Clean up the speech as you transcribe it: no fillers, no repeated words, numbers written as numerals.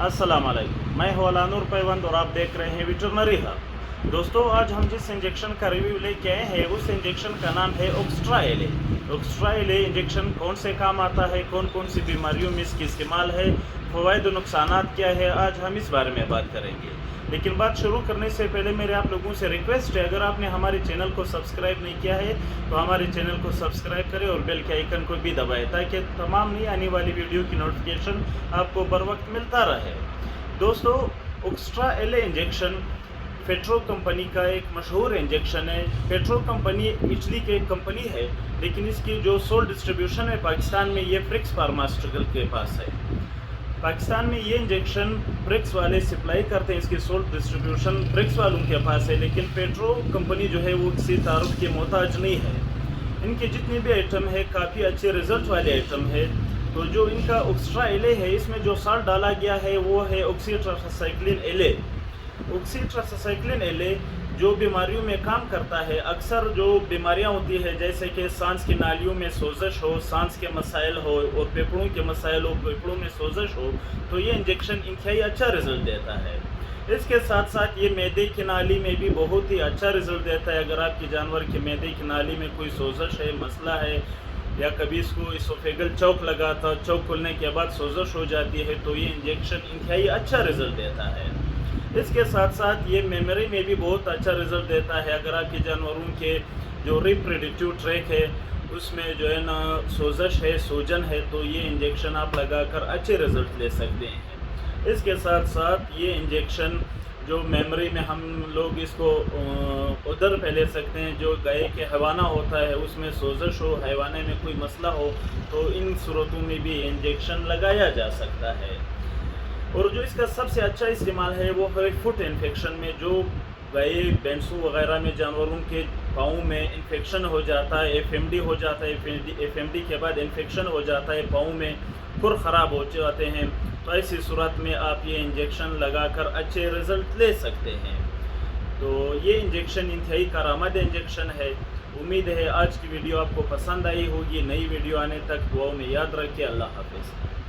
अस्सलाम वालेकुम, मैं हूं अलानुर पैवंद और आप देख रहे हैं वेटरनरी हब। दोस्तों, आज हम जिस इंजेक्शन का रिव्यू लेके आए हैं उस इंजेक्शन का नाम है ओक्स्ट्रा एले। ओक्स्ट्रा एले इंजेक्शन कौन से काम आता है, कौन कौन सी बीमारियों में इसकी इस्तेमाल है, फ़वाइद और नुकसानात क्या है, आज हम इस बारे में बात करेंगे। लेकिन बात शुरू करने से पहले मेरे आप लोगों से रिक्वेस्ट है, अगर आपने हमारे चैनल को सब्सक्राइब नहीं किया है तो हमारे चैनल को सब्सक्राइब करें और बेल के आइकन को भी दबाएं ताकि तमाम नई आने वाली वीडियो की नोटिफिकेशन आपको बर वक्त मिलता रहे। दोस्तों, ओक्स्ट्रा एले इंजेक्शन पेट्रो कंपनी का एक मशहूर इंजेक्शन है। पेट्रो कंपनी इटली की एक कंपनी है, लेकिन इसकी जो सोल डिस्ट्रीब्यूशन है पाकिस्तान में ये फ्रिक्स फार्मास्यूटिकल के पास है। पाकिस्तान में ये इंजेक्शन ब्रिक्स वाले सप्लाई करते हैं, इसकी सोल डिस्ट्रीब्यूशन ब्रिक्स वालों के पास है, लेकिन पेट्रो कंपनी जो है वो किसी तारुफ के मोहताज नहीं है। इनके जितने भी आइटम है काफ़ी अच्छे रिजल्ट वाले आइटम है। तो जो इनका ओक्स्ट्रा एले है, इसमें जो साल्ट डाला गया है वो है ऑक्सीट्रासाइक्लिन एले। ऑक्सीट्रासाइक्लिन एले जो बीमारियों में काम करता है, अक्सर जो बीमारियां होती है जैसे कि सांस की नालियों में सोजश हो, सांस के मसाइल हो और फेफड़ों के मसाइल हो, फेफड़ों में सोजश हो, तो ये इंजेक्शन इंतहाई अच्छा रिजल्ट देता है। इसके साथ साथ ये मैदे की नाली में भी बहुत ही अच्छा रिजल्ट देता है। अगर आपके जानवर के मैदे की नाली में कोई सोजश है, मसला है, या कभी इसको इसोफेगल चौक लगा था, चौक खुलने के बाद सोजश हो जाती है, तो ये इंजेक्शन इंतहाई अच्छा रिजल्ट देता है। इसके साथ साथ ये मेमोरी में भी बहुत अच्छा रिजल्ट देता है। अगर आपके जानवरों के जो रिप्रोडक्टिव ट्रैक है उसमें जो है ना सोजश है, सूजन है, तो ये इंजेक्शन आप लगाकर अच्छे रिजल्ट ले सकते हैं। इसके साथ साथ ये इंजेक्शन जो मेमोरी में हम लोग इसको उधर पे ले सकते हैं, जो गाय के हवाना होता है उसमें सोजश हो, हैवाने में कोई मसला हो, तो इन सूरतों में भी इंजेक्शन लगाया जा सकता है। और जो इसका सबसे अच्छा इस्तेमाल है वो है फुट इन्फेक्शन में। जो गाय भैंसों वगैरह में जानवरों के पाँव में इन्फेक्शन हो जाता है, एफएमडी हो जाता है, एफएमडी के बाद इन्फेक्शन हो जाता है, पाँव में खुर ख़राब हो जाते हैं, तो ऐसी सूरत में आप ये इंजेक्शन लगाकर अच्छे रिज़ल्ट ले सकते हैं। तो ये इंजेक्शन इंतहाई कारआमद इंजेक्शन है। उम्मीद है आज की वीडियो आपको पसंद आई होगी। नई वीडियो आने तक दुआओं में याद रखिए। अल्लाह हाफ़िज़।